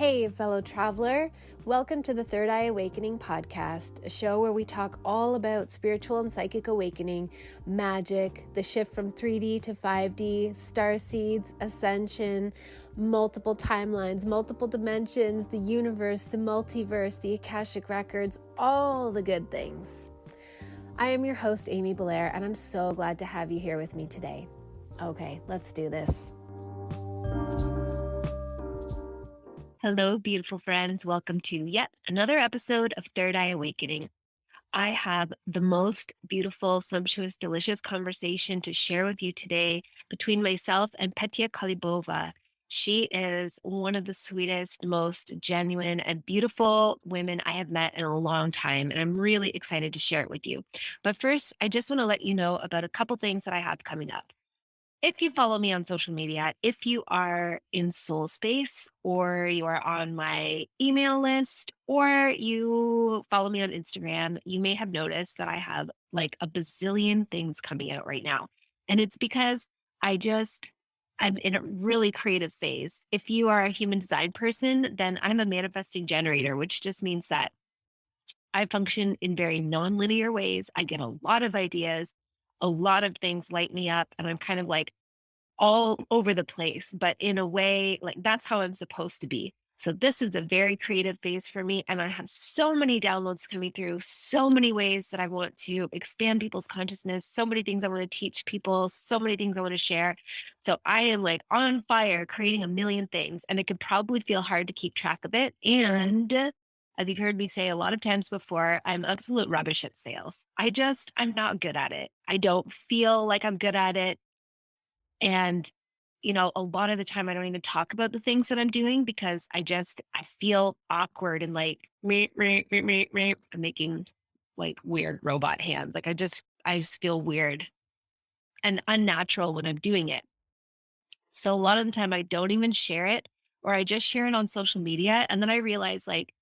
Hey, fellow traveler. Welcome to the Third Eye Awakening podcast, a show where we talk all about spiritual and psychic awakening, magic, the shift from 3D to 5D, star seeds, ascension, multiple timelines, multiple dimensions, the universe, the multiverse, the Akashic records, all the good things. I am your host, Amy Belair, and I'm so glad to have you here with me today. Okay, let's do this. Hello, beautiful friends. Welcome to yet another episode of Third Eye Awakening. I have the most beautiful, sumptuous, delicious conversation to share with you today between myself and Petia Kolibova. She is one of the sweetest, most genuine, and beautiful women I have met in a long time, and I'm really excited to share it with you. But first, I just want to let you know about a couple things that I have coming up. If you follow me on social media, if you are in soul space or you are on my email list or you follow me on Instagram, you may have noticed that I have like a bazillion things coming out right now. And it's because I'm in a really creative phase. If you are a human design person, then I'm a manifesting generator, which just means that I function in very non-linear ways. I get a lot of ideas, a lot of things light me up, and I'm kind of like all over the place, but in a way, like that's how I'm supposed to be. So this is a very creative phase for me. And I have so many downloads coming through, so many ways that I want to expand people's consciousness, so many things I want to teach people, so many things I want to share. So I am like on fire, creating a million things, and it could probably feel hard to keep track of it. And as you've heard me say a lot of times before, I'm absolute rubbish at sales. I'm not good at it. I don't feel like I'm good at it. And, a lot of the time I don't even talk about the things that I'm doing because I feel awkward and like, I'm making like weird robot hands. Like I just feel weird and unnatural when I'm doing it. So a lot of the time I don't even share it, or I just share it on social media. And then I realize like,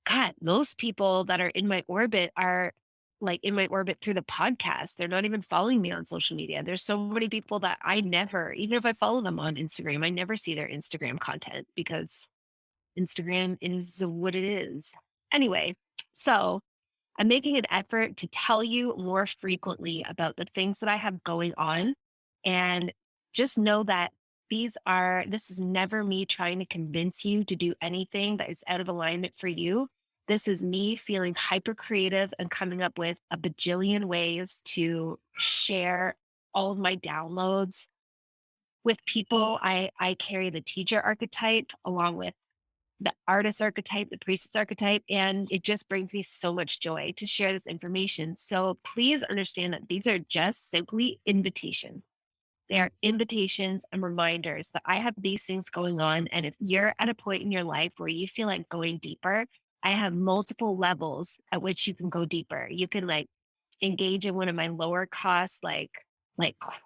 God, those people that are in my orbit are like in my orbit through the podcast. They're not even following me on social media. There's so many people that I never, even if I follow them on Instagram, I never see their Instagram content because Instagram is what it is. Anyway, so I'm making an effort to tell you more frequently about the things that I have going on. And just know that this is never me trying to convince you to do anything that is out of alignment for you. This is me feeling hyper creative and coming up with a bajillion ways to share all of my downloads with people. I carry the teacher archetype along with the artist archetype, the priestess archetype, and it just brings me so much joy to share this information. So please understand that these are just simply invitations. They are invitations and reminders that I have these things going on. And if you're at a point in your life where you feel like going deeper, I have multiple levels at which you can go deeper. You can like engage in one of my lower cost, like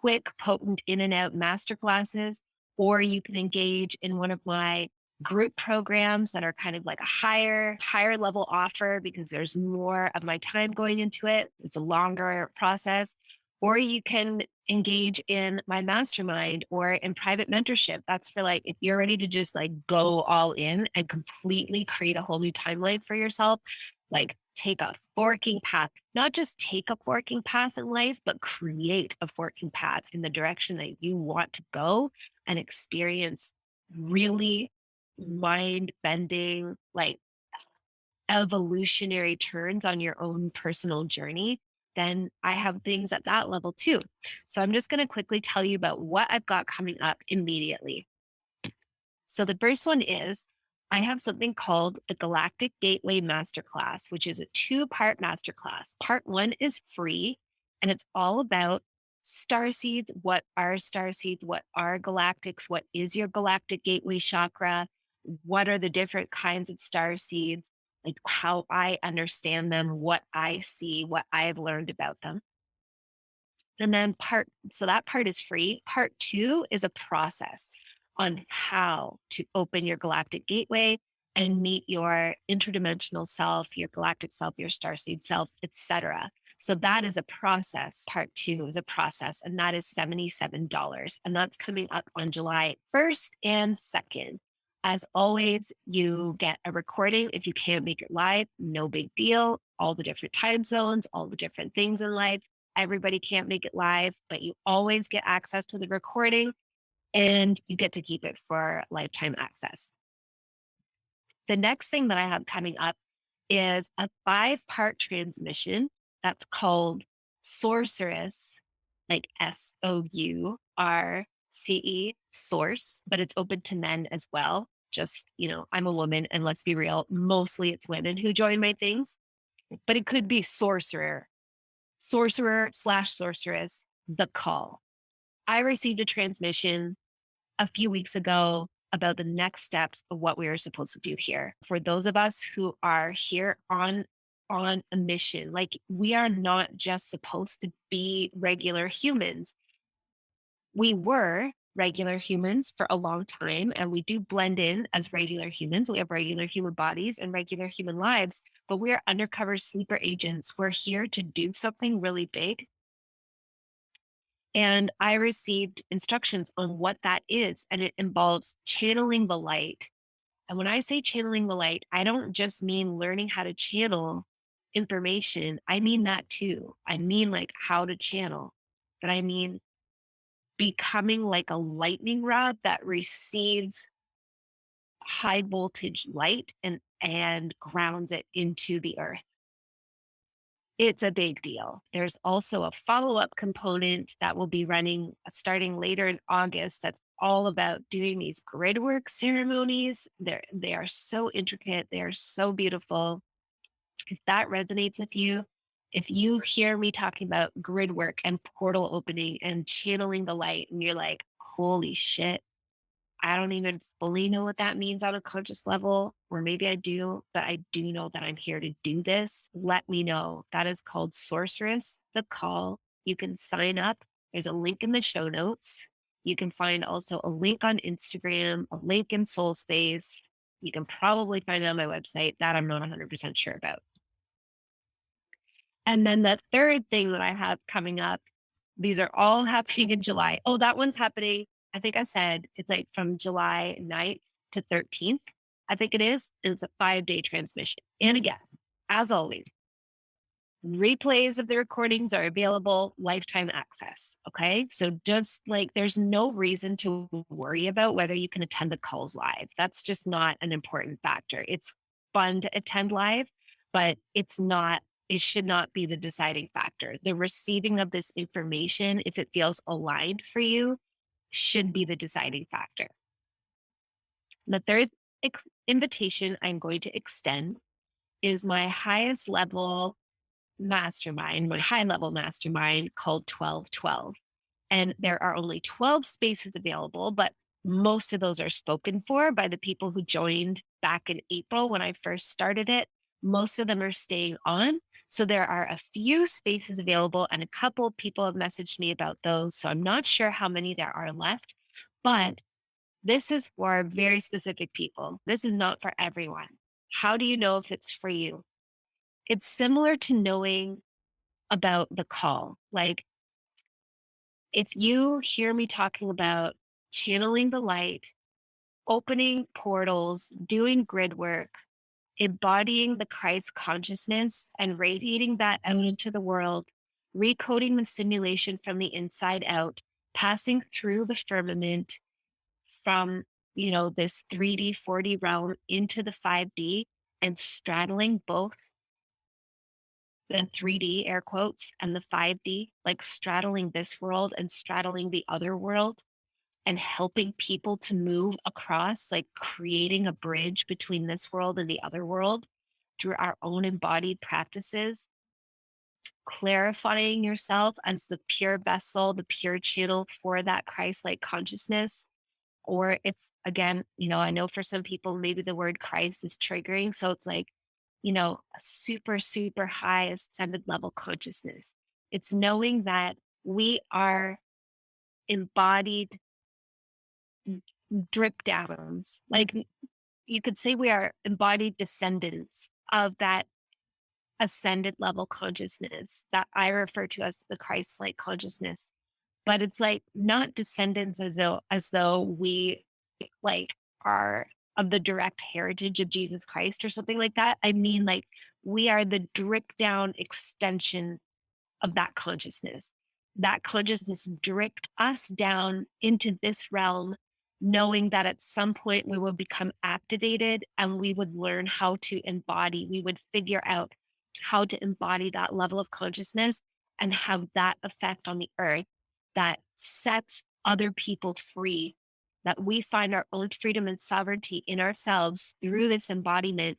quick, potent in and out masterclasses, or you can engage in one of my group programs that are kind of like a higher level offer because there's more of my time going into it. It's a longer process. Or you can engage in my mastermind or in private mentorship. That's for like, if you're ready to just like go all in and completely create a whole new timeline for yourself, like take a forking path, not just take a forking path in life, but create a forking path in the direction that you want to go and experience really mind bending, like evolutionary turns on your own personal journey, then I have things at that level too. So I'm just going to quickly tell you about what I've got coming up immediately. So the first one is I have something called the Galactic Gateway Masterclass, which is a 2-part masterclass. Part 1 is free, and it's all about star seeds. What are star seeds? What are galactics? What is your galactic gateway chakra? What are the different kinds of star seeds? Like how I understand them, what I see, what I've learned about them. And then so that part is free. Part 2 is a process on how to open your galactic gateway and meet your interdimensional self, your galactic self, your starseed self, etc. So that is a process. Part 2 is a process, and that is $77. And that's coming up on July 1st and 2nd. As always, you get a recording. If you can't make it live, no big deal. All the different time zones, all the different things in life. Everybody can't make it live, but you always get access to the recording and you get to keep it for lifetime access. The next thing that I have coming up is a 5-part transmission that's called Sorceress, like SOURCE, source, but it's open to men as well. Just, I'm a woman, and let's be real, mostly it's women who join my things, but it could be sorcerer/sorceress, the call. I received a transmission a few weeks ago about the next steps of what we are supposed to do here. For those of us who are here on a mission, like we are not just supposed to be regular humans. We were regular humans for a long time, and we do blend in as regular humans. We have regular human bodies and regular human lives, but we are undercover sleeper agents. We're here to do something really big. And I received instructions on what that is, and it involves channeling the light. And when I say channeling the light, I don't just mean learning how to channel information. I mean that too. I mean like how to channel, but I mean becoming like a lightning rod that receives high voltage light and grounds it into the earth. It's a big deal. There's also a follow-up component that will be running starting later in August. That's all about doing these grid work ceremonies. They are so intricate. They are so beautiful. If that resonates with you, if you hear me talking about grid work and portal opening and channeling the light, and you're like, holy shit, I don't even fully know what that means on a conscious level, or maybe I do, but I do know that I'm here to do this. Let me know. That is called Sorceress, the call. You can sign up. There's a link in the show notes. You can find also a link on Instagram, a link in Soul Space. You can probably find it on my website. That I'm not 100% sure about. And then the third thing that I have coming up, these are all happening in July. Oh, that one's happening. I think I said it's like from July 9th to 13th. I think it is. It's a 5-day transmission. And again, as always, replays of the recordings are available, lifetime access. Okay. So just like there's no reason to worry about whether you can attend the calls live. That's just not an important factor. It's fun to attend live, but it should not be the deciding factor. The receiving of this information, if it feels aligned for you, should be the deciding factor. The third invitation I'm going to extend is my highest level mastermind, my high level mastermind called 1212. And there are only 12 spaces available, but most of those are spoken for by the people who joined back in April when I first started it. Most of them are staying on. So there are a few spaces available, and a couple people have messaged me about those. So I'm not sure how many there are left, but this is for very specific people. This is not for everyone. How do you know if it's for you? It's similar to knowing about the call. Like if you hear me talking about channeling the light, opening portals, doing grid work, embodying the Christ consciousness and radiating that out into the world, recoding the simulation from the inside out, passing through the firmament from, this 3D, 4D realm into the 5D and straddling both the 3D air quotes and the 5D, like straddling this world and straddling the other world and helping people to move across, like creating a bridge between this world and the other world through our own embodied practices, clarifying yourself as the pure vessel, the pure channel for that Christ-like consciousness. Or it's again, I know for some people, maybe the word Christ is triggering. So it's like, a super, super high ascended level consciousness. It's knowing that we are embodied drip downs. Like you could say we are embodied descendants of that ascended level consciousness that I refer to as the Christ-like consciousness. But it's like not descendants as though we like are of the direct heritage of Jesus Christ or something like that. I mean, like, we are the drip down extension of that consciousness. That consciousness dripped us down into this realm, knowing that at some point we will become activated and we would learn how to embody, we would figure out how to embody that level of consciousness and have that effect on the earth that sets other people free, that we find our own freedom and sovereignty in ourselves through this embodiment.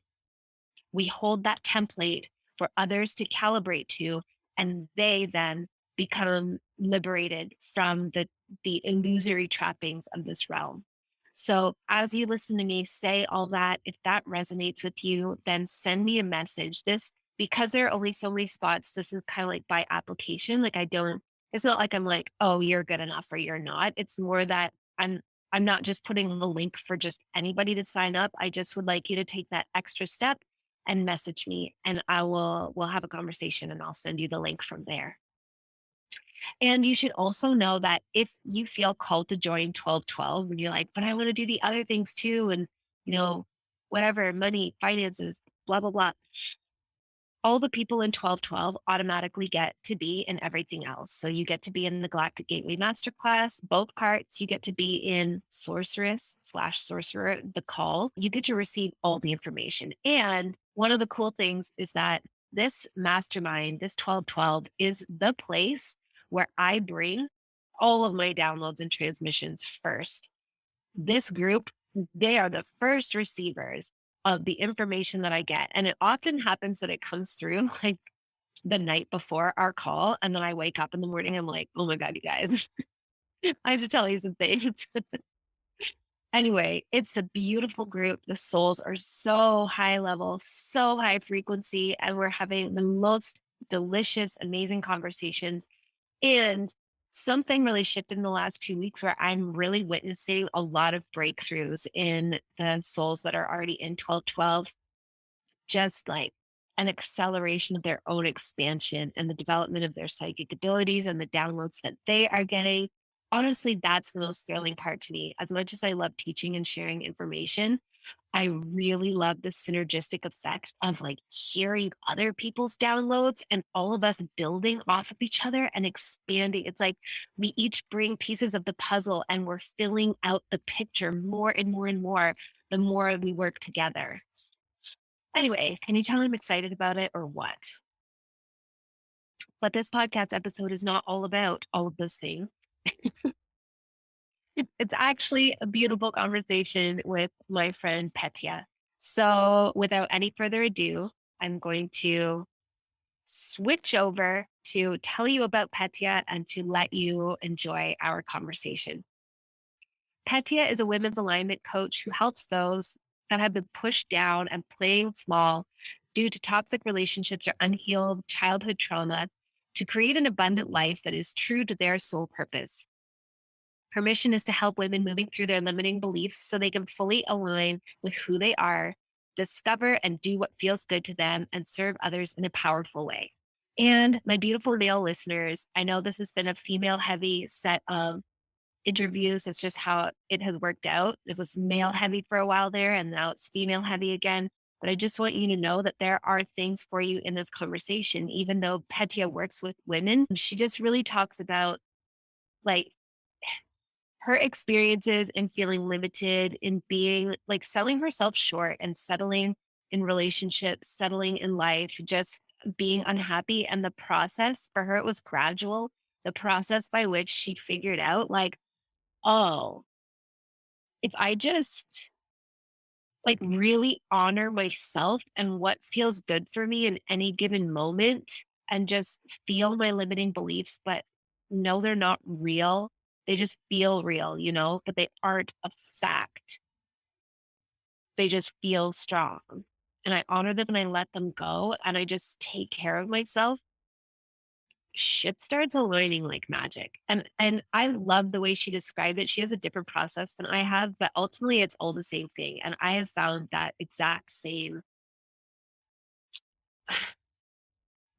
We hold that template for others to calibrate to, and they then become liberated from the illusory trappings of this realm. So as you listen to me say all that, if that resonates with you, then send me a message. This, because there are only so many spots, this is kind of like by application. Like, I don't, it's not like I'm like, oh, you're good enough or you're not. It's more that I'm not just putting the link for just anybody to sign up. I just would like you to take that extra step and message me, and we'll have a conversation and I'll send you the link from there. And you should also know that if you feel called to join 1212 and you're like, but I want to do the other things too, and whatever, money, finances, blah, blah, blah, all the people in 1212 automatically get to be in everything else. So you get to be in the Galactic Gateway Masterclass, both parts. You get to be in Sorceress/Sorcerer, the call. You get to receive all the information. And one of the cool things is that this mastermind, this 1212, is the place where I bring all of my downloads and transmissions first. This group, they are the first receivers of the information that I get. And it often happens that it comes through like the night before our call. And then I wake up in the morning, I'm like, oh my God, you guys, I have to tell you some things. Anyway, it's a beautiful group. The souls are so high level, so high frequency, and we're having the most delicious, amazing conversations. And something really shifted in the last 2 weeks where I'm really witnessing a lot of breakthroughs in the souls that are already in 1212, just like an acceleration of their own expansion and the development of their psychic abilities and the downloads that they are getting. Honestly, that's the most thrilling part to me. As much as I love teaching and sharing information, I really love the synergistic effect of like hearing other people's downloads and all of us building off of each other and expanding. It's like we each bring pieces of the puzzle and we're filling out the picture more and more and more the more we work together. Anyway, can you tell I'm excited about it or what? But this podcast episode is not all about all of those things. It's actually a beautiful conversation with my friend Petia. So, without any further ado, I'm going to switch over to tell you about Petia and to let you enjoy our conversation. Petia is a women's alignment coach who helps those that have been pushed down and playing small due to toxic relationships or unhealed childhood trauma to create an abundant life that is true to their soul purpose. Her mission is to help women moving through their limiting beliefs so they can fully align with who they are, discover and do what feels good to them, and serve others in a powerful way. And my beautiful male listeners, I know this has been a female heavy set of interviews. It's just how it has worked out. It was male heavy for a while there, and now it's female heavy again. But I just want you to know that there are things for you in this conversation. Even though Petia works with women, she just really talks about like her experiences in feeling limited, in being like selling herself short and settling in relationships, settling in life, just being unhappy. And the process for her, it was gradual. The process by which she figured out, like, oh, if I just like really honor myself and what feels good for me in any given moment and just feel my limiting beliefs, but no, they're not real. They just feel real, but they aren't a fact. They just feel strong. And I honor them and I let them go and I just take care of myself. Shit starts aligning like magic. And I love the way she described it. She has a different process than I have, but ultimately it's all the same thing. And I have found that exact same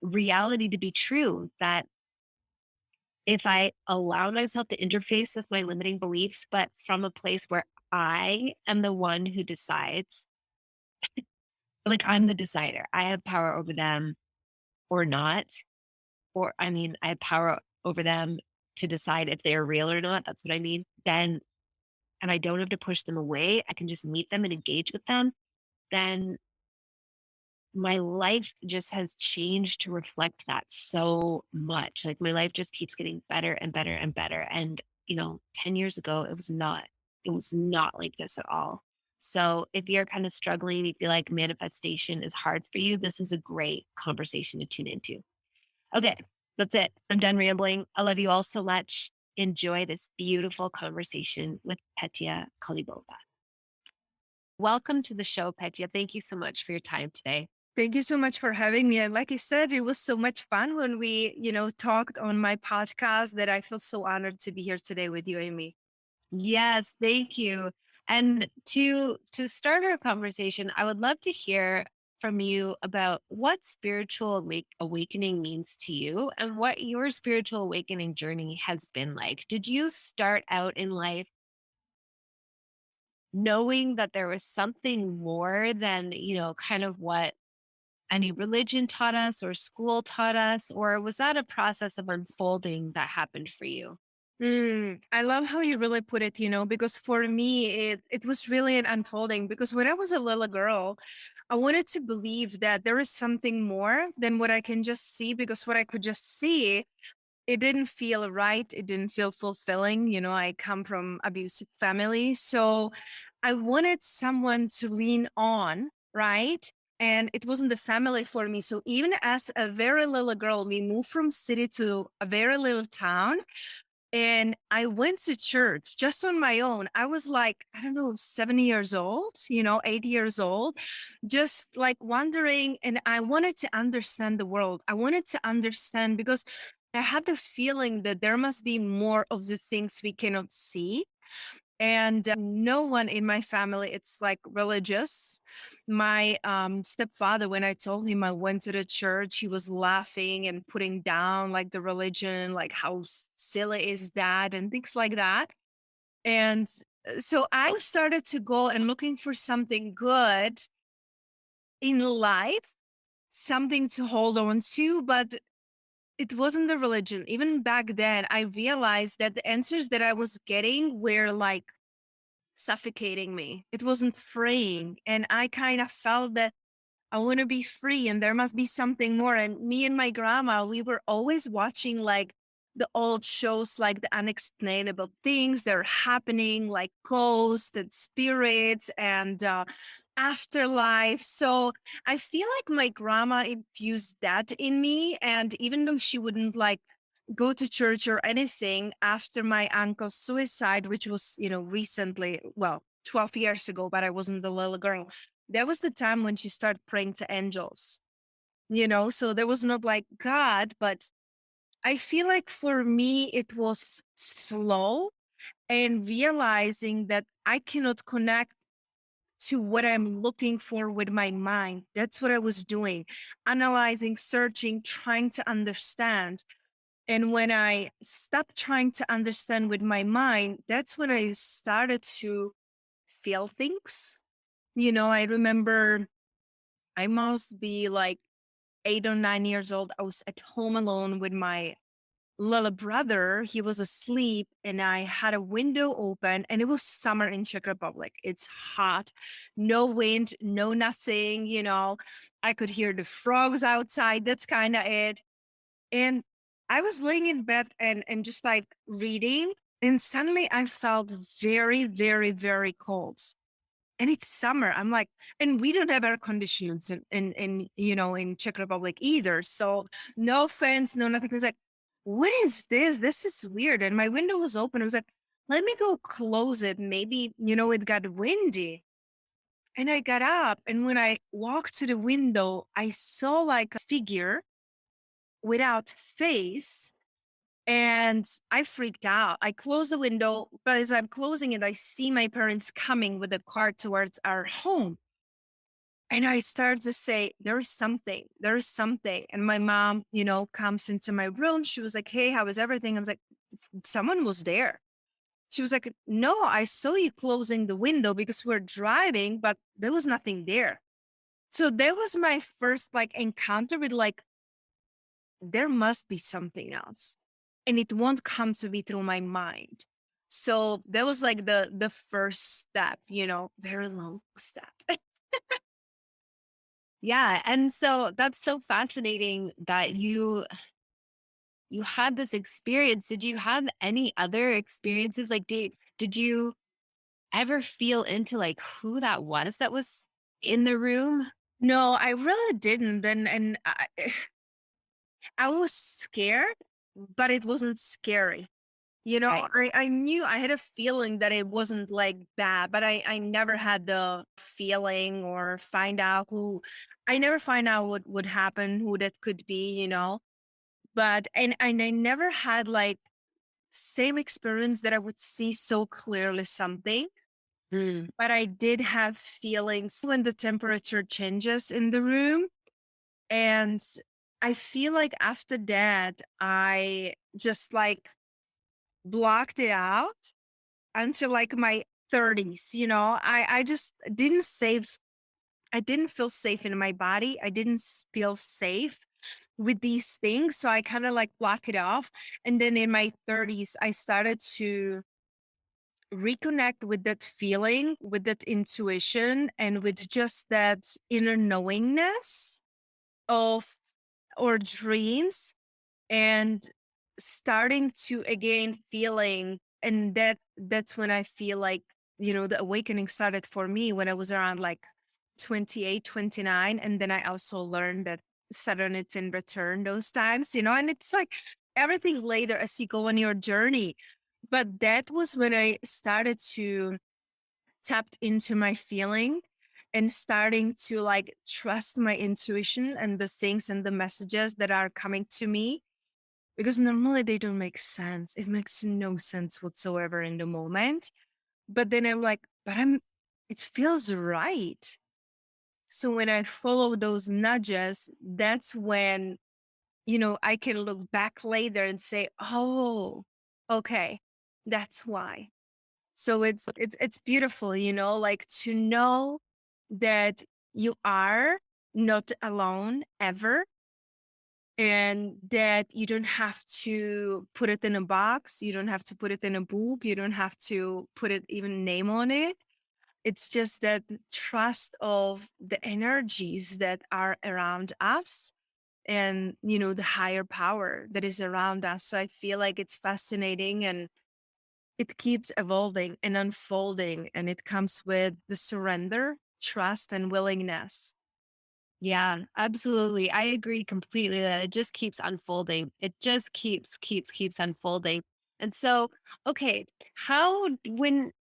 reality to be true, that if I allow myself to interface with my limiting beliefs, but from a place where I am the one who decides, like, I'm the decider. I have power over them or not. Or, I mean, I have power over them to decide if they're real or not. That's what I mean. Then, and I don't have to push them away. I can just meet them and engage with them. Then my life just has changed to reflect that so much. Like my life just keeps getting better and better and better. And, 10 years ago, it was not like this at all. So if you're kind of struggling, you feel like manifestation is hard for you, this is a great conversation to tune into. Okay, that's it. I'm done rambling. I love you all so much. Enjoy this beautiful conversation with Petia Kolibova. Welcome to the show, Petia. Thank you so much for your time today. Thank you so much for having me. And like you said, it was so much fun when we, talked on my podcast that I feel so honored to be here today with you, Amy. Yes, thank you. And to start our conversation, I would love to hear from you about what spiritual awakening means to you and what your spiritual awakening journey has been like. Did you start out in life knowing that there was something more than, kind of what any religion taught us or school taught us? Or was that a process of unfolding that happened for you? I love how you really put it, because for me, it was really an unfolding because when I was a little girl, I wanted to believe that there is something more than what I can just see because what I could just see, it didn't feel right. It didn't feel fulfilling. I come from abusive family. So I wanted someone to lean on, right? And it wasn't the family for me. So even as a very little girl, we moved from city to a very little town. And I went to church just on my own. I was like, I don't know, 70 years old, 80 years old, just like wondering. And I wanted to understand the world. I wanted to understand because I had the feeling that there must be more of the things we cannot see. And no one in my family, it's like religious. My stepfather, when I told him I went to the church, he was laughing and putting down like the religion, like how silly is that and things like that. And so I started to go and looking for something good in life, something to hold on to, but it wasn't the religion. Even back then, I realized that the answers that I was getting were like suffocating me. It wasn't freeing. And I kind of felt that I want to be free and there must be something more. And me and my grandma, we were always watching like the old shows, like the unexplainable things that are happening, like ghosts and spirits and afterlife. So I feel like my grandma infused that in me. And even though she wouldn't like go to church or anything after my uncle's suicide, which was, recently, well, 12 years ago, but I wasn't the little girl. That was the time when she started praying to angels, so there was not like God, but I feel like for me, it was slow and realizing that I cannot connect to what I'm looking for with my mind. That's what I was doing, analyzing, searching, trying to understand. And when I stopped trying to understand with my mind, that's when I started to feel things. I remember I must be like 8 or 9 years old. I was at home alone with my little brother. He was asleep, and I had a window open, and it was summer in Czech Republic. It's hot, no wind, no nothing. I could hear the frogs outside. That's kind of it. And I was laying in bed and just like reading, and suddenly I felt very, very, very cold. And it's summer. I'm like, and we don't have air conditioners in Czech Republic either. So no fans, no nothing. I was like, what is this? This is weird. And my window was open. I was like, let me go close it. Maybe, it got windy. And I got up. And when I walked to the window, I saw like a figure without face. And I freaked out. I closed the window, but as I'm closing it, I see my parents coming with a car towards our home. And I started to say, there is something, there is something. And my mom, comes into my room. She was like, hey, how is everything? I was like, someone was there. She was like, no, I saw you closing the window because we're driving, but there was nothing there. So that was my first like encounter with like, there must be something else. And it won't come to me through my mind. So that was like the first step, very long step. Yeah. And so that's so fascinating that you had this experience. Did you have any other experiences? Like did you ever feel into like who that was in the room? No, I really didn't. And I was scared, but it wasn't scary. Right. I knew I had a feeling that it wasn't like bad, but I never had the feeling or find out I never find out what would happen, who that could be. But, and I never had like same experience that I would see so clearly something, Mm. but I did have feelings when the temperature changes in the room. And I feel like after that, I just like blocked it out until like my 30s. I just didn't save I didn't feel safe in my body. I didn't feel safe with these things, so I kind of like block it off. And then in my 30s I started to reconnect with that feeling, with that intuition, and with just that inner knowingness of or dreams, and starting to again feeling. And that's when I feel like, the awakening started for me when I was around like 28, 29. And then I also learned that Saturn it's in return those times, and it's like everything later as you go on your journey. But that was when I started to tapped into my feeling and starting to like trust my intuition and the things and the messages that are coming to me, because normally they don't make sense. It makes no sense whatsoever in the moment. But then I'm like, it feels right. So when I follow those nudges, that's when, I can look back later and say, oh, okay, that's why. So it's beautiful, like to know that you are not alone ever, and that you don't have to put it in a box, you don't have to put it in a book, you don't have to put it even name on it. It's just that trust of the energies that are around us, and the higher power that is around us. So I feel like it's fascinating, and it keeps evolving and unfolding, and it comes with the surrender, trust, and willingness. Yeah, absolutely. I agree completely that it just keeps unfolding. It just keeps unfolding. And so, okay,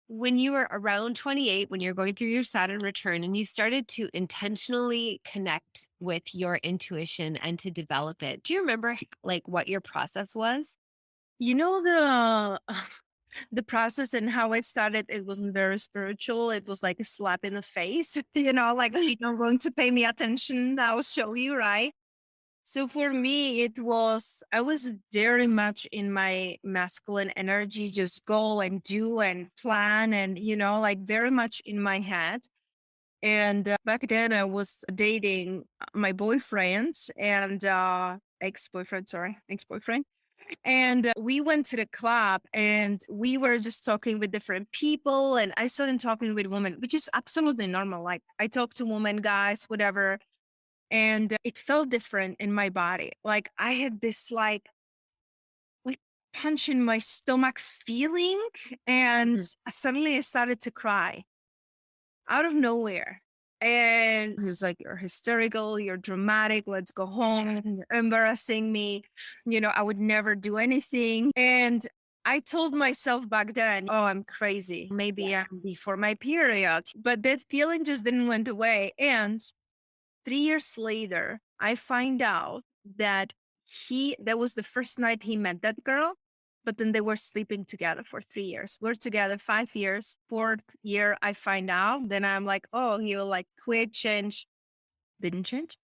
when you were around 28, when you're going through your Saturn return and you started to intentionally connect with your intuition and to develop it, do you remember like what your process was? The the process and how it started, it wasn't very spiritual. It was like a slap in the face, like if you're going to pay me attention, I'll show you, right? So for me, I was very much in my masculine energy, just go and do and plan and, like very much in my head. And back then I was dating my boyfriend and ex-boyfriend. And we went to the club and we were just talking with different people. And I started talking with women, which is absolutely normal. Like I talk to women, guys, whatever. And it felt different in my body. Like I had this like punch in my stomach feeling. And Mhm. suddenly I started to cry out of nowhere. And he was like, you're hysterical, you're dramatic, let's go home, you're embarrassing me. I would never do anything. And I told myself back then, oh, I'm crazy. Maybe I'm before my period. But that feeling just didn't went away. And 3 years later, I find out that that was the first night he met that girl, but then they were sleeping together for 3 years. We're together 5 years. Fourth year, I find out. Then I'm like, oh, he'll like quit, change. Didn't change.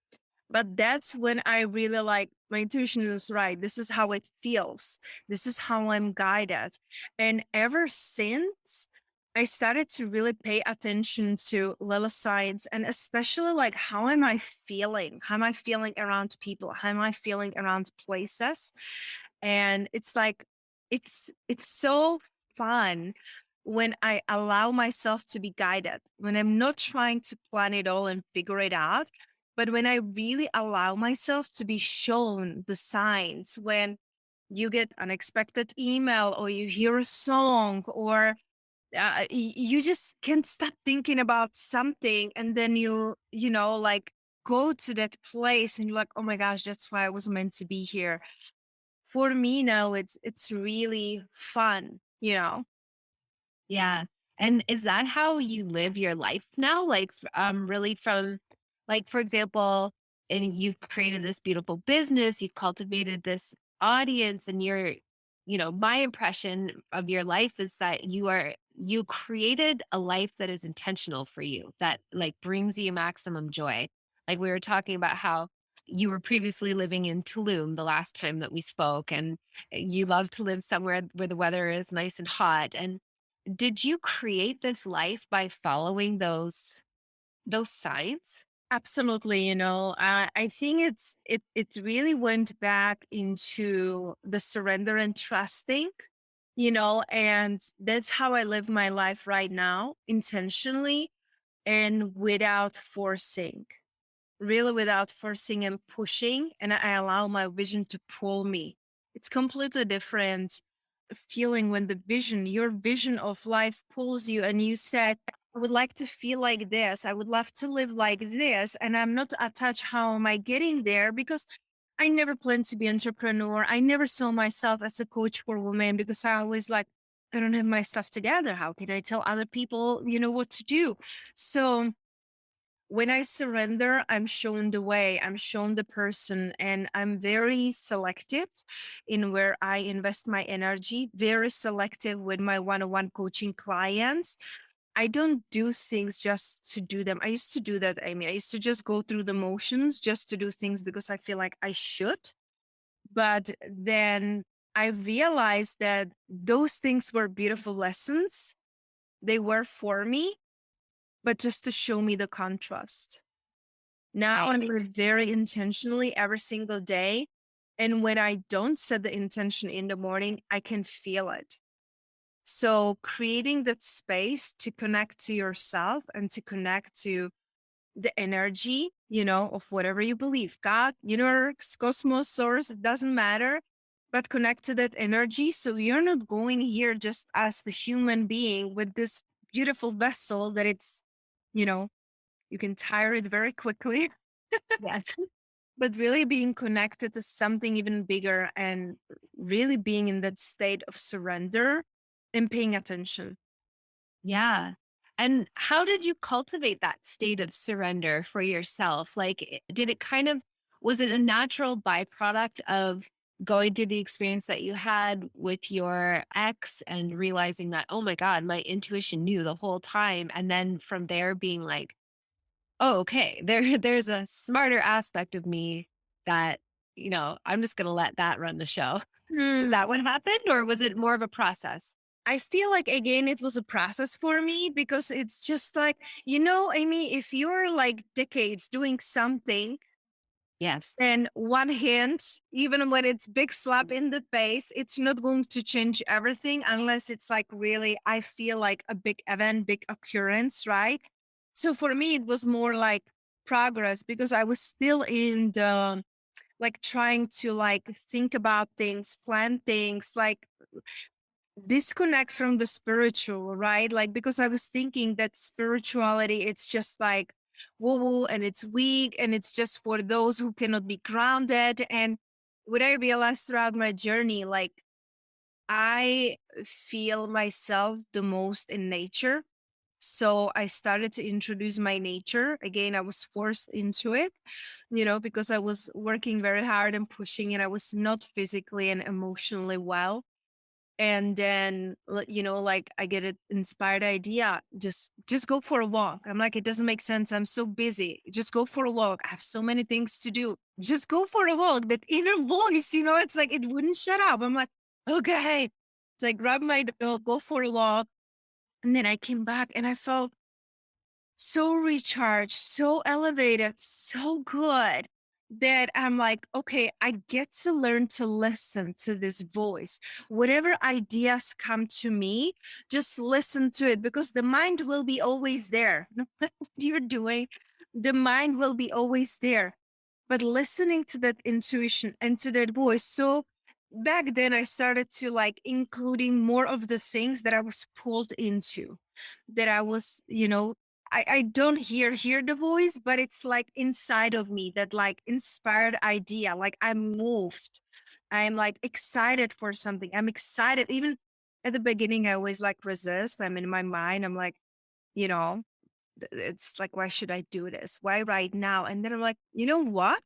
But that's when I really like my intuition is right. This is how it feels. This is how I'm guided. And ever since, I started to really pay attention to little signs and especially like how am I feeling? How am I feeling around people? How am I feeling around places? And it's like it's so fun when I allow myself to be guided, when I'm not trying to plan it all and figure it out, but when I really allow myself to be shown the signs, when you get unexpected email or you hear a song or you just can't stop thinking about something and then like go to that place and you're like, oh my gosh, that's why I was meant to be here. For me now, it's really fun. Yeah. And is that how you live your life now? Like, really from, like, for example, and you've created this beautiful business, you've cultivated this audience, and my impression of your life is that you created a life that is intentional for you, that like brings you maximum joy. Like we were talking about how you were previously living in Tulum the last time that we spoke, and you love to live somewhere where the weather is nice and hot. And did you create this life by following those signs? Absolutely. I think it really went back into the surrender and trusting, and that's how I live my life right now, intentionally and without forcing. Really without forcing and pushing, and I allow my vision to pull me. It's completely different feeling when your vision of life pulls you and you said, I would like to feel like this. I would love to live like this. And I'm not attached. How am I getting there? Because I never planned to be entrepreneur. I never saw myself as a coach for women because I always like, I don't have my stuff together. How can I tell other people, what to do? So when I surrender, I'm shown the way, I'm shown the person, and I'm very selective in where I invest my energy, very selective with my one on one coaching clients. I don't do things just to do them. I used to do that, Amy. I used to just go through the motions just to do things because I feel like I should. But then I realized that those things were beautiful lessons. They were for me, but just to show me the contrast. Now I Right. live very intentionally every single day. And when I don't set the intention in the morning, I can feel it. So creating that space to connect to yourself and to connect to the energy, of whatever you believe, God, universe, cosmos, source, it doesn't matter, but connect to that energy. So you're not going here just as the human being with this beautiful vessel that you know, you can tire it very quickly. Yes. But really being connected to something even bigger and really being in that state of surrender and paying attention. Yeah. And how did you cultivate that state of surrender for yourself? Like, did it kind of, was it a natural byproduct of going through the experience that you had with your ex and realizing that, oh my God, my intuition knew the whole time? And then from there being like, oh, okay, there's a smarter aspect of me that, I'm just going to let that run the show. Is that what happened? Or was it more of a process? I feel like again it was a process for me because it's just like, Amy, if you're like decades doing something Yes. and one hint, even when it's big slap in the face, it's not going to change everything unless it's like really, I feel like a big event, big occurrence, right? So for me, it was more like progress because I was still in the like trying to like think about things, plan things, like disconnect from the spiritual, right? Like because I was thinking that spirituality, it's just like woo woo and it's weak and it's just for those who cannot be grounded. And what I realized throughout my journey, like I feel myself the most in nature. So I started to introduce my nature. Again, I was forced into it, because I was working very hard and pushing and I was not physically and emotionally well. And then, like I get an inspired idea, just go for a walk. I'm like, it doesn't make sense, I'm so busy. Just go for a walk, I have so many things to do. Just go for a walk. That inner voice, it's like it wouldn't shut up. I'm like, okay. So I grabbed my dog, go for a walk. And then I came back and I felt so recharged, so elevated, so good, that I'm like, okay, I get to learn to listen to this voice. Whatever ideas come to me, just listen to it, because the mind will be always there. No matter what you're doing, the mind will be always there. But listening to that intuition and to that voice. So back then I started to like including more of the things that I was pulled into, that I was, I don't hear the voice, but it's like inside of me, that like inspired idea. Like I'm moved. I'm like excited for something. I'm excited. Even at the beginning, I always like resist. I'm in my mind. I'm like, you know, it's like, why should I do this? Why right now? And then I'm like, you know what?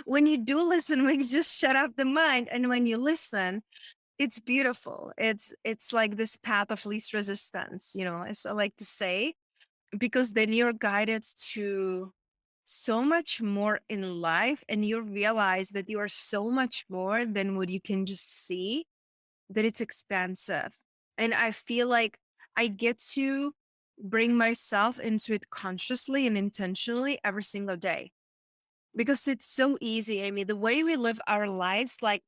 When you do listen, when you just shut up the mind, and when you listen, it's beautiful. It's like this path of least resistance, as I like to say, because then you're guided to so much more in life, and you realize that you are so much more than what you can just see, that it's expansive. And I feel like I get to bring myself into it consciously and intentionally every single day, because it's so easy. I mean, the way we live our lives, like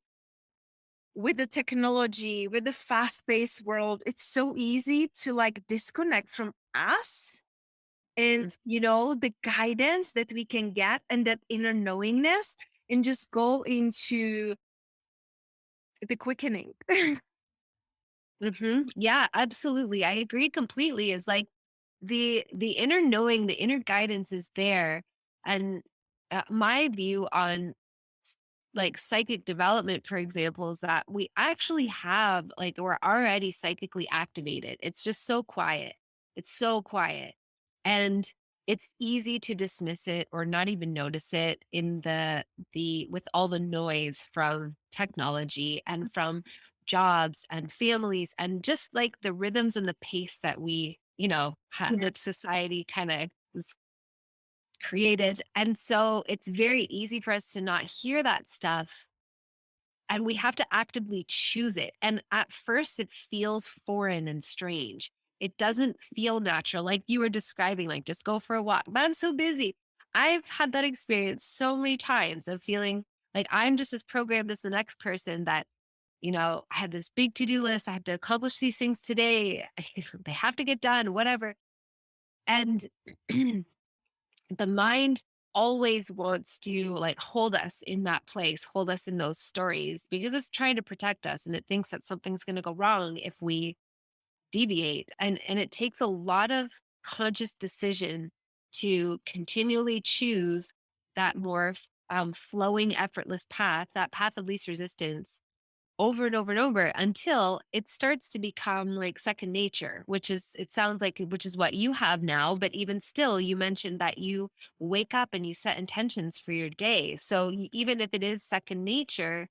with the technology, with the fast-paced world, it's so easy to like disconnect from us and the guidance that we can get, and that inner knowingness, and just go into the quickening. Yeah, absolutely. I agree completely. Is like the inner knowing, the inner guidance is there. And my view on like psychic development, for example, is that we actually have like we're already psychically activated. It's just so quiet. It's so quiet. And it's easy to dismiss it or not even notice it in the with all the noise from technology and from jobs and families and just like the rhythms and the pace that we, Yeah. that society kind of created. And so it's very easy for us to not hear that stuff. And we have to actively choose it. And at first, it feels foreign and strange. It doesn't feel natural, like you were describing, like just go for a walk. But I'm so busy. I've had that experience so many times of feeling like I'm just as programmed as the next person that, I have this big to do list. I have to accomplish these things today. They have to get done, whatever. And the mind always wants to like hold us in that place, hold us in those stories because it's trying to protect us and it thinks that something's going to go wrong if we deviate. And it takes a lot of conscious decision to continually choose that more flowing, effortless path, that path of least resistance over and over and over until it starts to become like second nature, it sounds like, which is what you have now. But even still, you mentioned that you wake up and you set intentions for your day. So even if it is second nature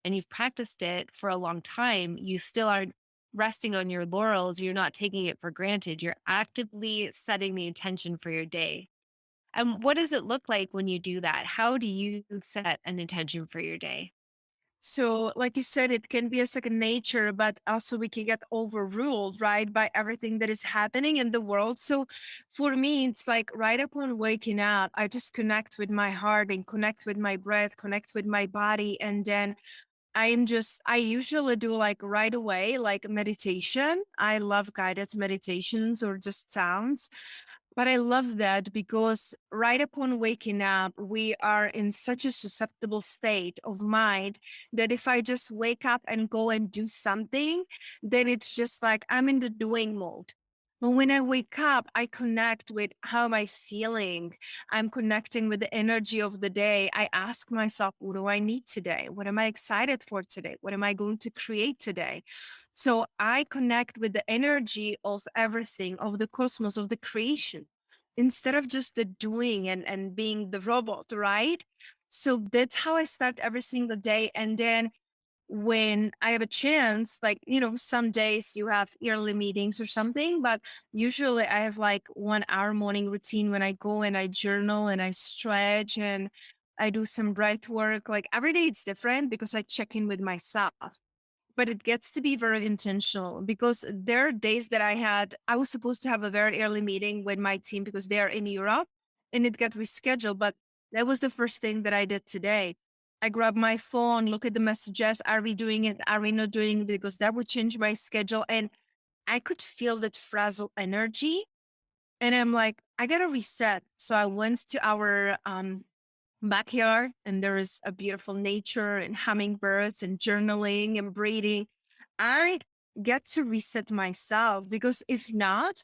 and you've practiced it for a long time, you still aren't resting on your laurels. You're not taking it for granted. You're actively setting the intention for your day. And what does it look like when you do that? How do you set an intention for your day? So, like you said, it can be a second nature, but also we can get overruled, right, by everything that is happening in the world. So, for me, it's like right upon waking up, I just connect with my heart and connect with my breath, connect with my body. And then I usually do like right away, like meditation. I love guided meditations or just sounds. But I love that because right upon waking up, we are in such a susceptible state of mind that if I just wake up and go and do something, then it's just like I'm in the doing mode. But when I wake up, I connect with how am I feeling? I'm connecting with the energy of the day. I ask myself, what do I need today? What am I excited for today? What am I going to create today? So I connect with the energy of everything, of the cosmos, of the creation, instead of just the doing and being the robot, right? So that's how I start every single day. And then when I have a chance, like, some days you have early meetings or something, but usually I have like 1 hour morning routine when I go and I journal and I stretch and I do some breath work. Like every day it's different because I check in with myself, but it gets to be very intentional because there are days that I was supposed to have a very early meeting with my team because they are in Europe and it got rescheduled. But that was the first thing that I did today. I grabbed my phone, look at the messages. Are we doing it? Are we not doing it? Because that would change my schedule. And I could feel that frazzle energy. And I'm like, I gotta reset. So I went to our backyard and there is a beautiful nature and hummingbirds and journaling and breathing. I get to reset myself because if not,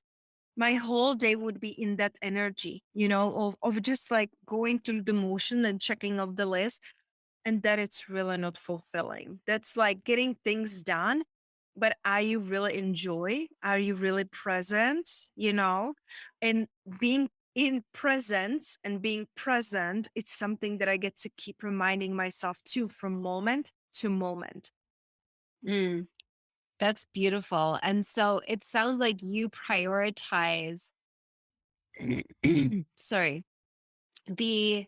my whole day would be in that energy, of just like going through the motion and checking off the list, and that it's really not fulfilling. That's like getting things done, but are you really enjoy? Are you really present? And being in presence and being present, it's something that I get to keep reminding myself too from moment to moment. Mm, that's beautiful. And so it sounds like you prioritize, sorry, the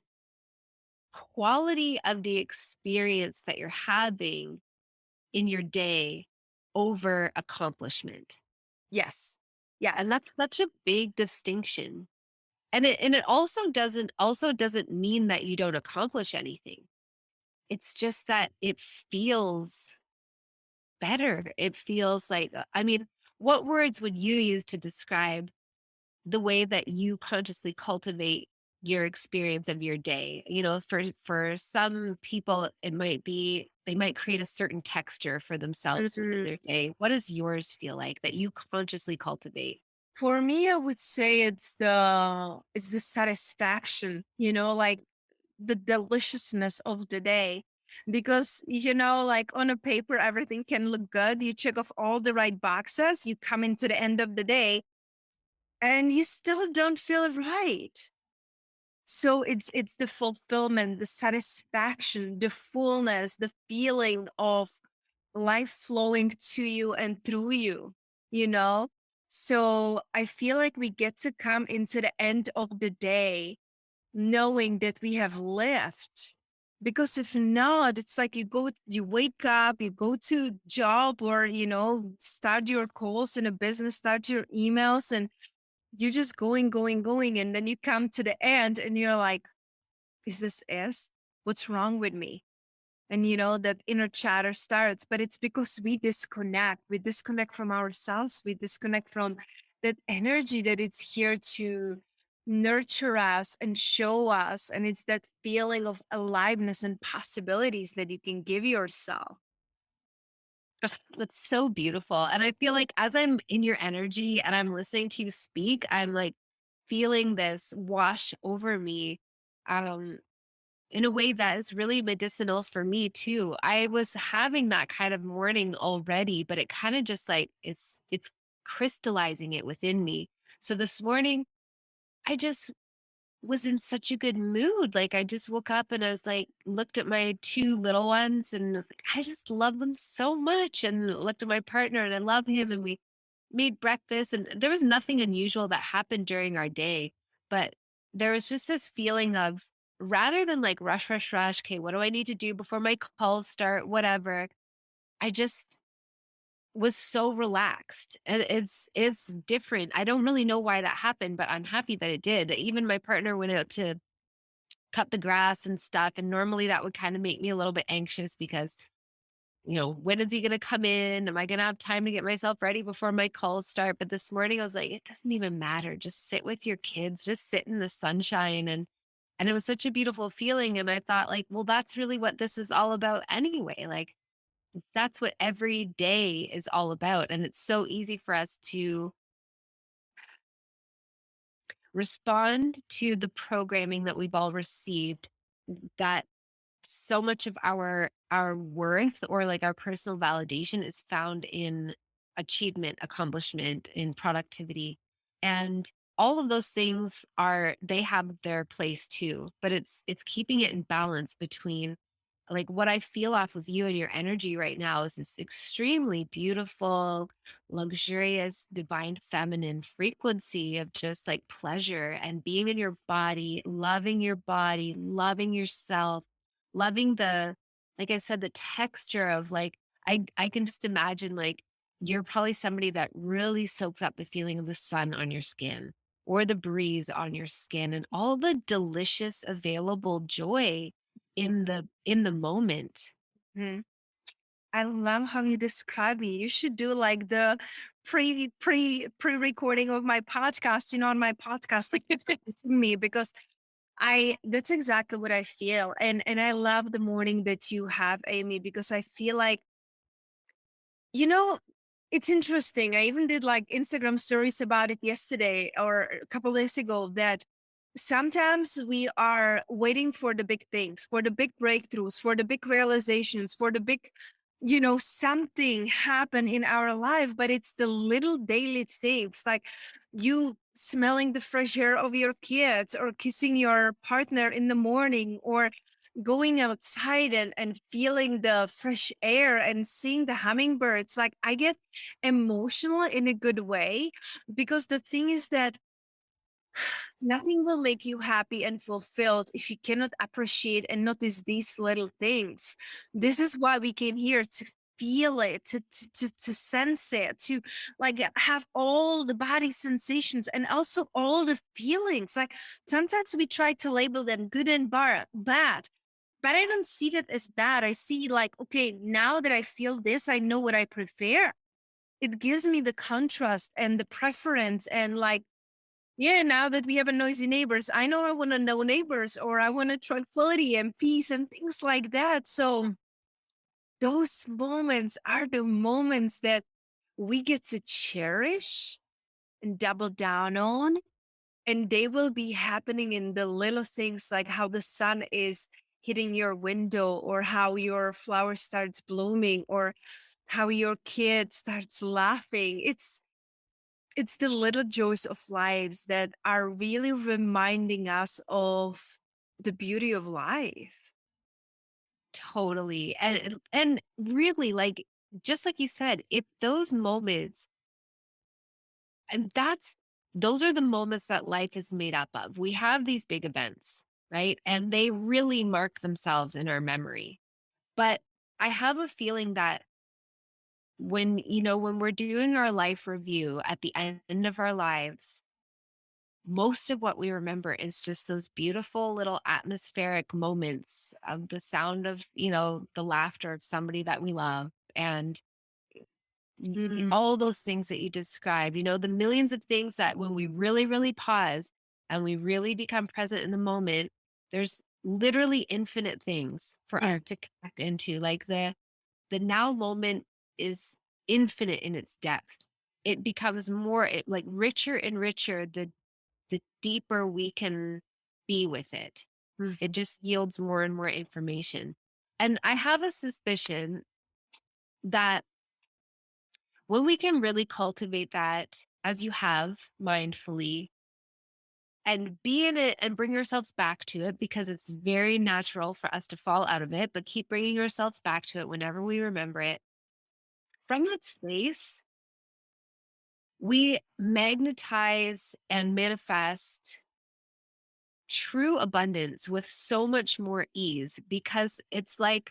quality of the experience that you're having in your day over accomplishment. Yes. Yes. And that's such a big distinction. And it also doesn't mean that you don't accomplish anything. It's just that it feels better. It feels like I mean, what words would you use to describe the way that you consciously cultivate your experience of your day? For some people it might be they might create a certain texture for themselves within Mhm. their day. What does yours feel like that you consciously cultivate? For me, I would say it's the satisfaction, like the deliciousness of the day. Because, like on a paper, everything can look good. You check off all the right boxes, you come into the end of the day and you still don't feel right. So it's the fulfillment, the satisfaction, the fullness, the feeling of life flowing to you and through you, you know? So I feel like we get to come into the end of the day knowing that we have lived. Because if not, it's like you wake up, you go to job or, start your calls in a business, start your emails, and you're just going, going, going. And then you come to the end and you're like, is this it? What's wrong with me? And that inner chatter starts, but it's because we disconnect from ourselves, we disconnect from that energy that it's here to nurture us and show us, and it's that feeling of aliveness and possibilities that you can give yourself. Ugh, that's so beautiful. And I feel like as I'm in your energy and I'm listening to you speak, I'm like feeling this wash over me um in a way that is really medicinal for me too. I was having that kind of morning already, but it kind of just like it's crystallizing it within me. So this morning I just was in such a good mood. Like I just woke up and I was like, looked at my two little ones and was like, I just love them so much. And looked at my partner and I love him. And we made breakfast. And there was nothing unusual that happened during our day. But there was just this feeling of rather than like rush, rush, rush, okay, what do I need to do before my calls start? Whatever. I just was so relaxed and it's different. I don't really know why that happened, but I'm happy that it did. Even my partner went out to cut the grass and stuff. And normally that would kind of make me a little bit anxious because, when is he going to come in? Am I going to have time to get myself ready before my calls start? But this morning I was like, it doesn't even matter. Just sit with your kids, just sit in the sunshine. And it was such a beautiful feeling. And I thought like, well, that's really what this is all about anyway. Like that's what every day is all about. And it's so easy for us to respond to the programming that we've all received that so much of our worth or like our personal validation is found in achievement, accomplishment, in productivity. And all of those things they have their place too, but it's keeping it in balance between like what I feel off of you and your energy right now is this extremely beautiful, luxurious, divine feminine frequency of just like pleasure and being in your body, loving yourself, loving like I said, the texture of like, I can just imagine like you're probably somebody that really soaks up the feeling of the sun on your skin or the breeze on your skin and all the delicious available joy in the moment. Mhm. I love how you describe me. You should do like the pre-recording of my podcast, on my podcast, like it's me, because I that's exactly what I feel. And I love the morning that you have, Amy, because I feel like, you know, it's interesting. I even did like Instagram stories about it yesterday or a couple days ago, that sometimes we are waiting for the big things, for the big breakthroughs, for the big realizations, for the big, something happen in our life, but it's the little daily things, like you smelling the fresh air of your kids, or kissing your partner in the morning, or going outside and feeling the fresh air and seeing the hummingbirds. Like, I get emotional in a good way, because the thing is that nothing will make you happy and fulfilled if you cannot appreciate and notice these little things. This is why we came here, to feel it, to sense it, to like have all the body sensations and also all the feelings. Like, sometimes we try to label them good and bad, but I don't see that as bad. I see like, okay, now that I feel this, I know what I prefer. It gives me the contrast and the preference, and like, yeah, now that we have a noisy neighbors, I know I want to know neighbors, or I want tranquility and peace and things like that. So those moments are the moments that we get to cherish and double down on. And they will be happening in the little things, like how the sun is hitting your window, or how your flower starts blooming, or how your kid starts laughing. It's the little joys of lives that are really reminding us of the beauty of life. Totally. And really like just like you said, if those moments and that's those are the moments that life is made up of. We have these big events, right? And they really mark themselves in our memory. But I have a feeling that when we're doing our life review at the end of our lives, most of what we remember is just those beautiful little atmospheric moments of the sound of, the laughter of somebody that we love and Mm. all those things that you described, the millions of things that when we really, really pause and we really become present in the moment, there's literally infinite things for us Yeah. to connect into. Like the now moment is infinite in its depth. It becomes like richer and richer the deeper we can be with it. Mm. It just yields more and more information. And I have a suspicion that when we can really cultivate that, as you have mindfully, and be in it and bring yourselves back to it, because it's very natural for us to fall out of it, but keep bringing yourselves back to it whenever we remember it. From that space, we magnetize and manifest true abundance with so much more ease, because it's like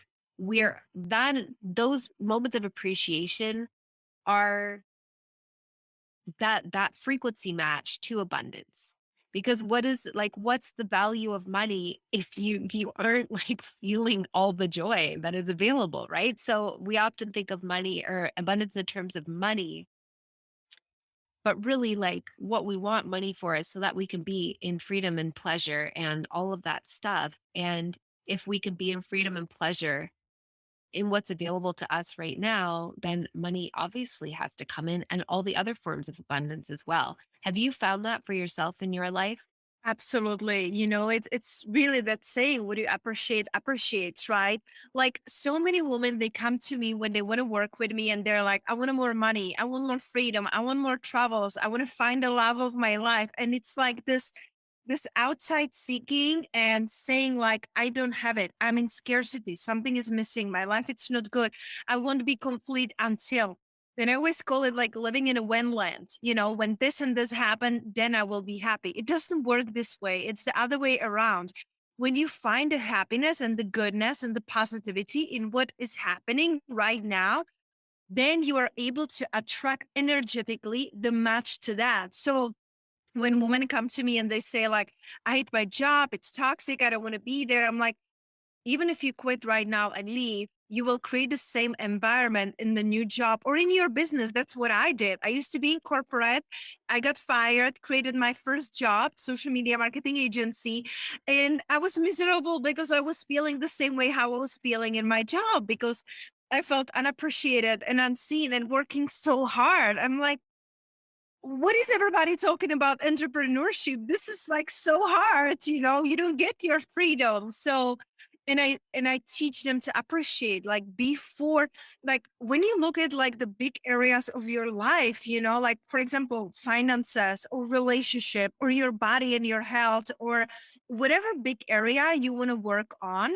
those moments of appreciation are that frequency match to abundance. Because what's the value of money if you aren't like feeling all the joy that is available, right? So we often think of money or abundance in terms of money, but really like what we want money for is so that we can be in freedom and pleasure and all of that stuff. And if we can be in freedom and pleasure in what's available to us right now, then money obviously has to come in and all the other forms of abundance as well. Have you found that for yourself in your life? Absolutely. It's really that saying, what you appreciate appreciates, right? Like, so many women, they come to me when they want to work with me, and they're like, I want more money, I want more freedom, I want more travels, I want to find the love of my life. And it's like this this outside seeking and saying like, I don't have it. I'm in scarcity. Something is missing. My life, it's not good. I want to be complete until. Then I always call it like living in a when land. When this and this happen, then I will be happy. It doesn't work this way. It's the other way around. When you find the happiness and the goodness and the positivity in what is happening right now, then you are able to attract energetically the match to that. So when women come to me and they say like, I hate my job, it's toxic, I don't want to be there, I'm like, even if you quit right now and leave, you will create the same environment in the new job or in your business. That's what I did. I used to be in corporate. I got fired, created my first job, social media marketing agency. And I was miserable because I was feeling the same way how I was feeling in my job because I felt unappreciated and unseen and working so hard. I'm like, what is everybody talking about entrepreneurship? This is like so hard, you don't get your freedom. So, and I teach them to appreciate like before, like when you look at like the big areas of your life, like for example, finances or relationship or your body and your health or whatever big area you want to work on.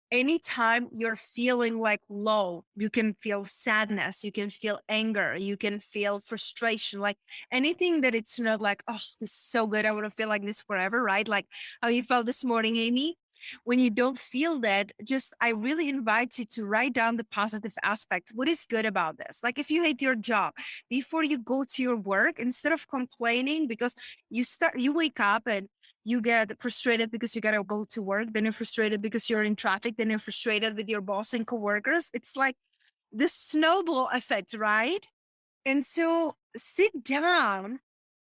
Anytime you're feeling like low, you can feel sadness, you can feel anger, you can feel frustration, like anything that it's not like, oh, this is so good, I want to feel like this forever, right? Like how you felt this morning, Amy. When you don't feel that, just I really invite you to write down the positive aspects. What is good about this? Like if you hate your job, before you go to your work, instead of complaining, because you wake up and you get frustrated because you got to go to work, then you're frustrated because you're in traffic, then you're frustrated with your boss and coworkers. It's like this snowball effect, right? And so sit down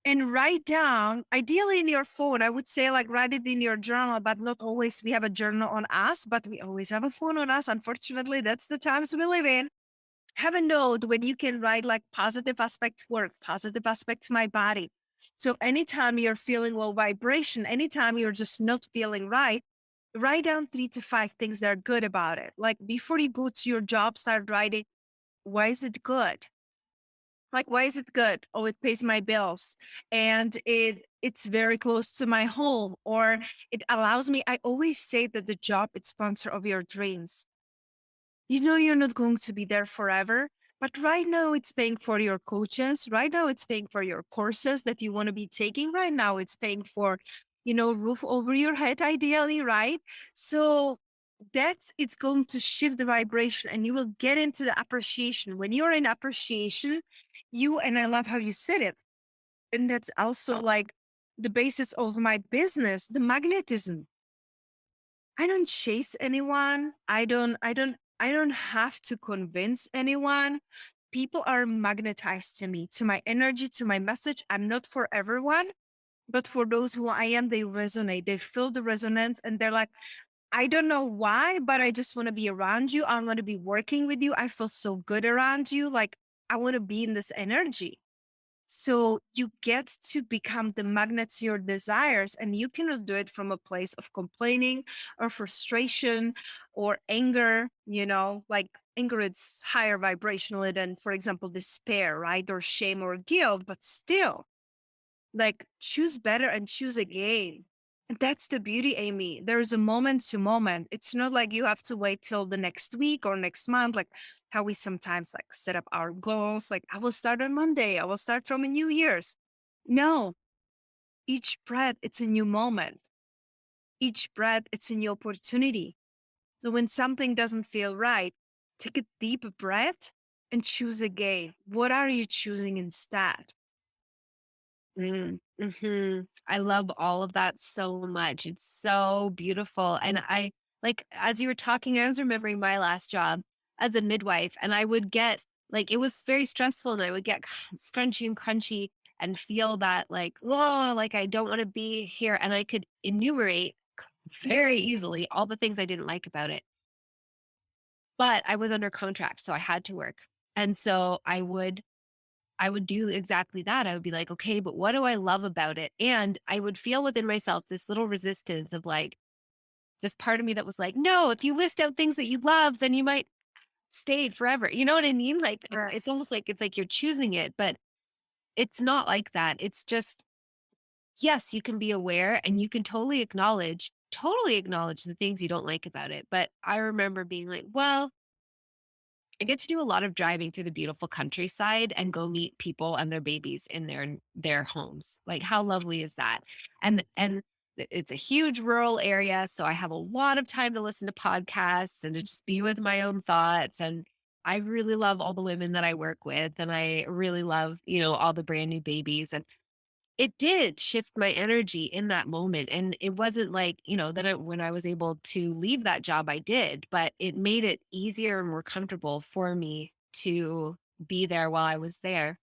and write down, ideally in your phone. I would say like write it in your journal, but not always we have a journal on us, but we always have a phone on us. Unfortunately, that's the times we live in. Have a note when you can write like positive aspects work, positive aspects my body. So anytime you're feeling low vibration, anytime you're just not feeling right, write down 3 to 5 things that are good about it. Like before you go to your job, start writing, why is it good? Like, why is it good? Oh, it pays my bills and it's very close to my home, or it allows me. I always say that the job is sponsor of your dreams. You're not going to be there forever, but right now it's paying for your coaches. Right now it's paying for your courses that you want to be taking. Right now it's paying for, roof over your head, ideally, right? So it's going to shift the vibration and you will get into the appreciation. When you're in appreciation, and I love how you said it. And that's also like the basis of my business, the magnetism. I don't chase anyone. I don't have to convince anyone. People are magnetized to me, to my energy, to my message. I'm not for everyone, but for those who I am, they resonate. They feel the resonance and they're like, I don't know why, but I just want to be around you. I want to be working with you. I feel so good around you. Like I want to be in this energy. So you get to become the magnet to your desires, and you cannot do it from a place of complaining or frustration or anger. Like anger is higher vibrationally than, for example, despair, right? Or shame or guilt, but still, like choose better and choose again. And that's the beauty, Amy. There is a moment to moment. It's not like you have to wait till the next week or next month, like how we sometimes like set up our goals. Like I will start on Monday. I will start from a New Year's. No, each breath, it's a new moment. Each breath, it's a new opportunity. So when something doesn't feel right, take a deep breath and choose again. What are you choosing instead? I love all of that so much. It's so beautiful. And I like, as you were talking, I was remembering my last job as a midwife, and I would get like, it was very stressful, and I would get scrunchy and crunchy and feel that like, oh, like I don't want to be here. And I could enumerate very easily all the things I didn't like about it. But I was under contract, so I had to work. And so I would do exactly that. I would be like, okay, but what do I love about it? And I would feel within myself this little resistance of like this part of me that was like, no, if you list out things that you love, then you might stay forever. You know what I mean? Like it's Right. almost like it's like you're choosing it, but it's not like that. It's just yes, you can be aware and you can totally acknowledge the things you don't like about it. But I remember being like, well, I get to do a lot of driving through the beautiful countryside and go meet people and their babies in their homes. Like how lovely is that? And it's a huge rural area, so I have a lot of time to listen to podcasts and to just be with my own thoughts. And I really love all the women that I work with, and I really love, all the brand new babies. And it did shift my energy in that moment, and it wasn't like, that when I was able to leave that job, I did, but it made it easier and more comfortable for me to be there while I was there.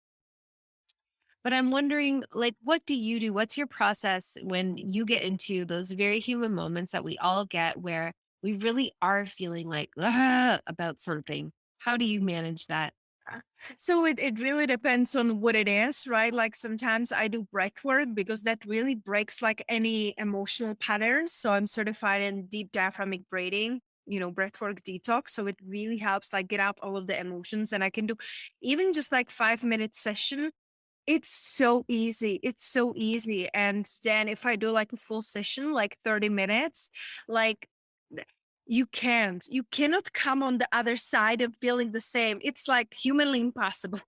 But I'm wondering, like, what do you do? What's your process when you get into those very human moments that we all get where we really are feeling like, about something? How do you manage that? So it really depends on what it is, right? Like sometimes I do breath work because that really breaks like any emotional patterns. So I'm certified in deep diaphragmatic breathing, breath work detox. So it really helps like get out all of the emotions. And I can do even just like 5 minute session. It's so easy. It's so easy. And then if I do like a full session, like 30 minutes, like you cannot come on the other side of feeling the same. It's like humanly impossible.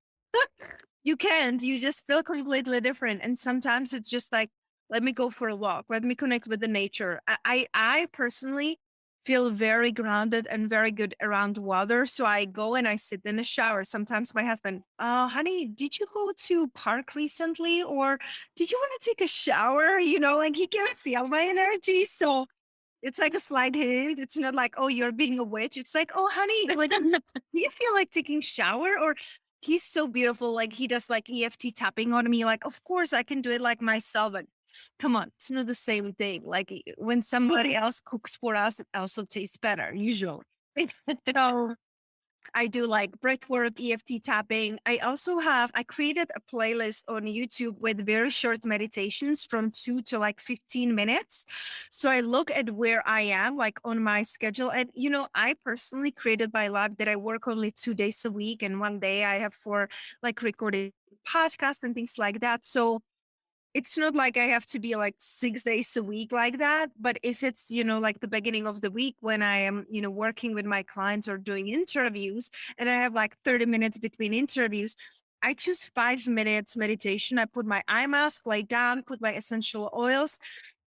You can't. You just feel completely different. And sometimes it's just like, let me go for a walk. Let me connect with the nature. I personally feel very grounded and very good around water. So I go and I sit in a shower. Sometimes my husband, honey, did you go to park recently? Or did you want to take a shower? Like he can feel my energy. So it's like a slight hint. It's not like, oh, you're being a witch. It's like, oh, honey, like, do you feel like taking shower? Or he's so beautiful. Like he does like EFT tapping on me. Like, of course I can do it like myself. But come on, it's not the same thing. Like when somebody else cooks for us, it also tastes better, usually. So I do like breath work, EFT tapping. I created a playlist on YouTube with very short meditations from 2 to like 15 minutes. So I look at where I am, like on my schedule. And, I personally created my lab that I work only 2 days a week. And one day I have for like recording podcasts and things like that. So it's not like I have to be like 6 days a week like that. But if it's, like the beginning of the week when I am, working with my clients or doing interviews and I have like 30 minutes between interviews, I choose 5 minutes meditation. I put my eye mask, lay down, put my essential oils,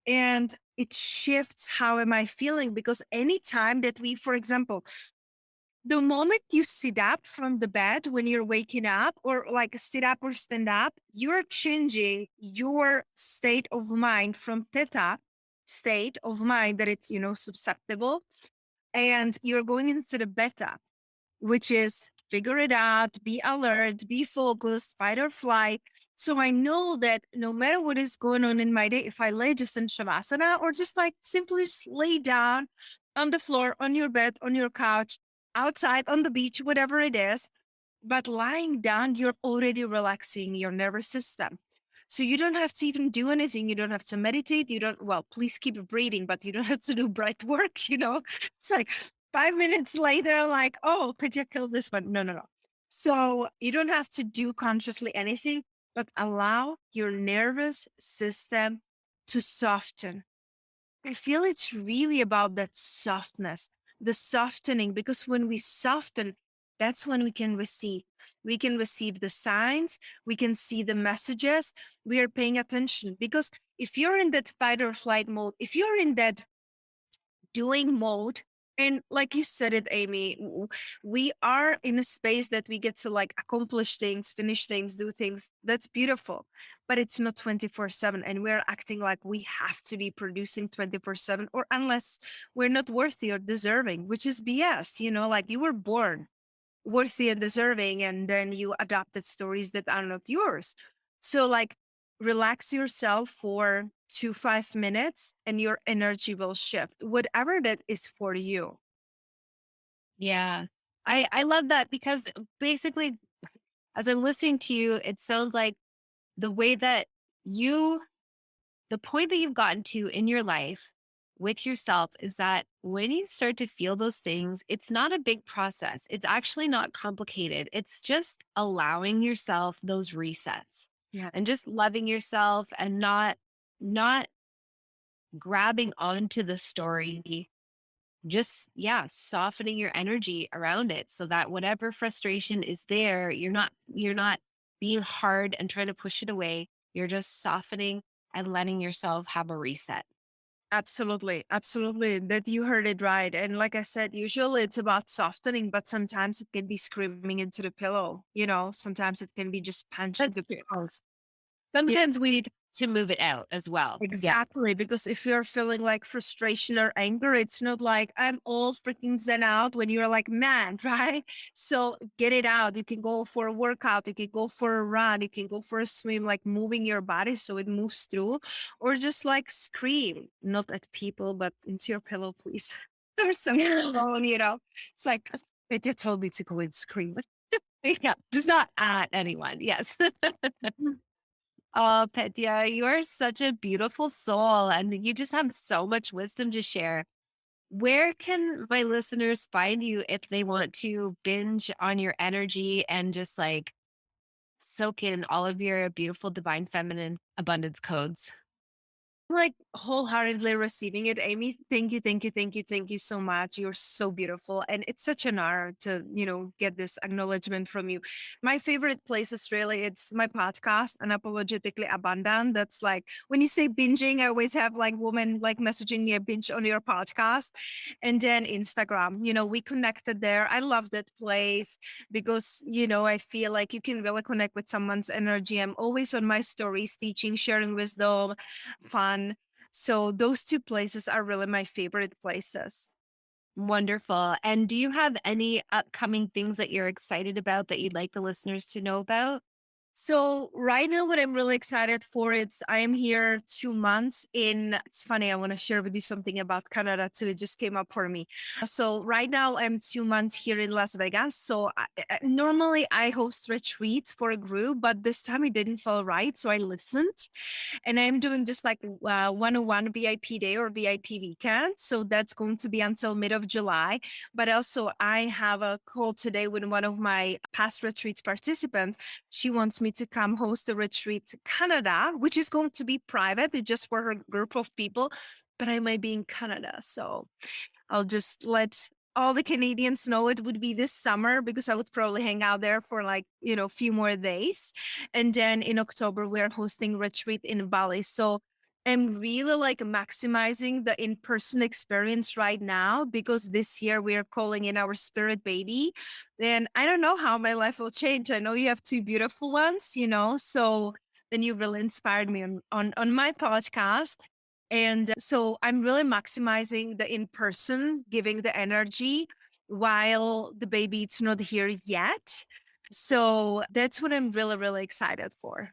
and it shifts how am I feeling. Because anytime that we, for example, the moment you sit up from the bed when you're waking up or like sit up or stand up, you're changing your state of mind from theta state of mind that it's, susceptible, and you're going into the beta, which is figure it out, be alert, be focused, fight or flight. So I know that no matter what is going on in my day, if I lay just in Shavasana or just like simply just lay down on the floor, on your bed, on your couch, outside, on the beach, whatever it is, but lying down, you're already relaxing your nervous system. So you don't have to even do anything. You don't have to meditate. Well, please keep breathing, but you don't have to do breath work, It's like 5 minutes later, like, oh, Petia killed this one. No, no, no. So you don't have to do consciously anything, but allow your nervous system to soften. I feel it's really about that softness, the softening, because when we soften, that's when we can receive. We can receive the signs, we can see the messages, we are paying attention. Because if you're in that fight or flight mode, if you're in that doing mode, and like you said it, Amy, we are in a space that we get to like accomplish things, finish things, do things. That's beautiful, but it's not 24/7. And we're acting like we have to be producing 24/7, or unless we're not worthy or deserving, which is BS. Like you were born worthy and deserving, and then you adopted stories that are not yours. So like relax yourself for 5 minutes and your energy will shift, whatever that is for you. Yeah. I love that because basically, as I'm listening to you, it sounds like the way that you the point that you've gotten to in your life with yourself is that when you start to feel those things, it's not a big process. It's actually not complicated. It's just allowing yourself those resets Yeah. and just loving yourself and not not grabbing onto the story, just, yeah, softening your energy around it so that whatever frustration is there, you're not being hard and trying to push it away. You're just softening and letting yourself have a reset. Absolutely. Absolutely. That you heard it right. And like I said, usually it's about softening, but sometimes it can be screaming into the pillow. Sometimes it can be just punching But the pillows. sometimes we need to move it out as well. Yeah. Exactly, because if you're feeling like frustration or anger, it's not like I'm all freaking zen out when you're like mad, right? So get it out. You can go for a workout, you can go for a run, you can go for a swim, like moving your body so it moves through, or just like scream, not at people, but into your pillow, please. There's something wrong, It's like, Petia told me to go and scream. Yeah. Just not at anyone. Yes. Oh, Petia, you are such a beautiful soul and you just have so much wisdom to share. Where can my listeners find you if they want to binge on your energy and just like soak in all of your beautiful divine feminine abundance codes? Like wholeheartedly receiving it, Amy. Thank you, thank you, thank you, thank you so much. You're so beautiful. And it's such an honor to, get this acknowledgement from you. My favorite place is really it's my podcast, Unapologetically Abundant. That's like when you say binging, I always have like women like messaging me a binge on your podcast. And then Instagram, we connected there. I love that place because, I feel like you can really connect with someone's energy. I'm always on my stories, teaching, sharing wisdom, fun. So those two places are really my favorite places. Wonderful. And do you have any upcoming things that you're excited about that you'd like the listeners to know about? So right now, what I'm really excited for is I am here 2 months in. It's funny. I want to share with you something about Canada too. It just came up for me. So right now I'm 2 months here in Las Vegas. So normally I host retreats for a group, but this time it didn't feel right. So I listened, and I'm doing just like one-on-one VIP day or VIP weekend. So that's going to be until mid of July. But also I have a call today with one of my past retreats participants. She wants me to come host a retreat to Canada, which is going to be private. It's just for a group of people, but I might be in Canada. So I'll just let all the Canadians know it would be this summer because I would probably hang out there for like, a few more days. And then in October, we're hosting retreat in Bali. So I'm really like maximizing the in-person experience right now because this year we are calling in our spirit baby. And I don't know how my life will change. I know you have two beautiful ones, so then you really inspired me on my podcast. And so I'm really maximizing the in-person, giving the energy while the baby it's not here yet. So that's what I'm really, really excited for.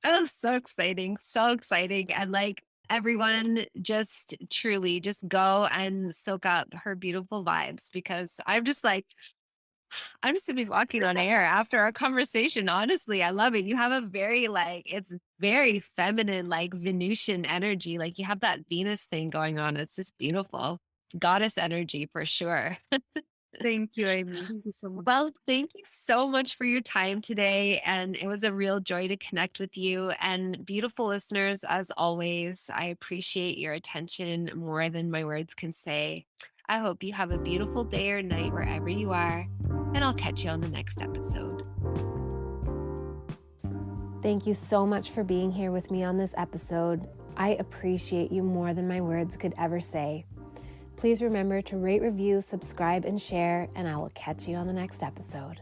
Oh, so exciting. So exciting. And like everyone just truly just go and soak up her beautiful vibes because I'm just gonna be walking on air after our conversation. Honestly, I love it. You have a very it's very feminine, like Venusian energy. Like you have that Venus thing going on. It's just beautiful. Goddess energy for sure. Thank you, Amy. Thank you so much. Well, thank you so much for your time today. And it was a real joy to connect with you. And beautiful listeners, as always, I appreciate your attention more than my words can say. I hope you have a beautiful day or night wherever you are. And I'll catch you on the next episode. Thank you so much for being here with me on this episode. I appreciate you more than my words could ever say. Please remember to rate, review, subscribe, and share, and I will catch you on the next episode.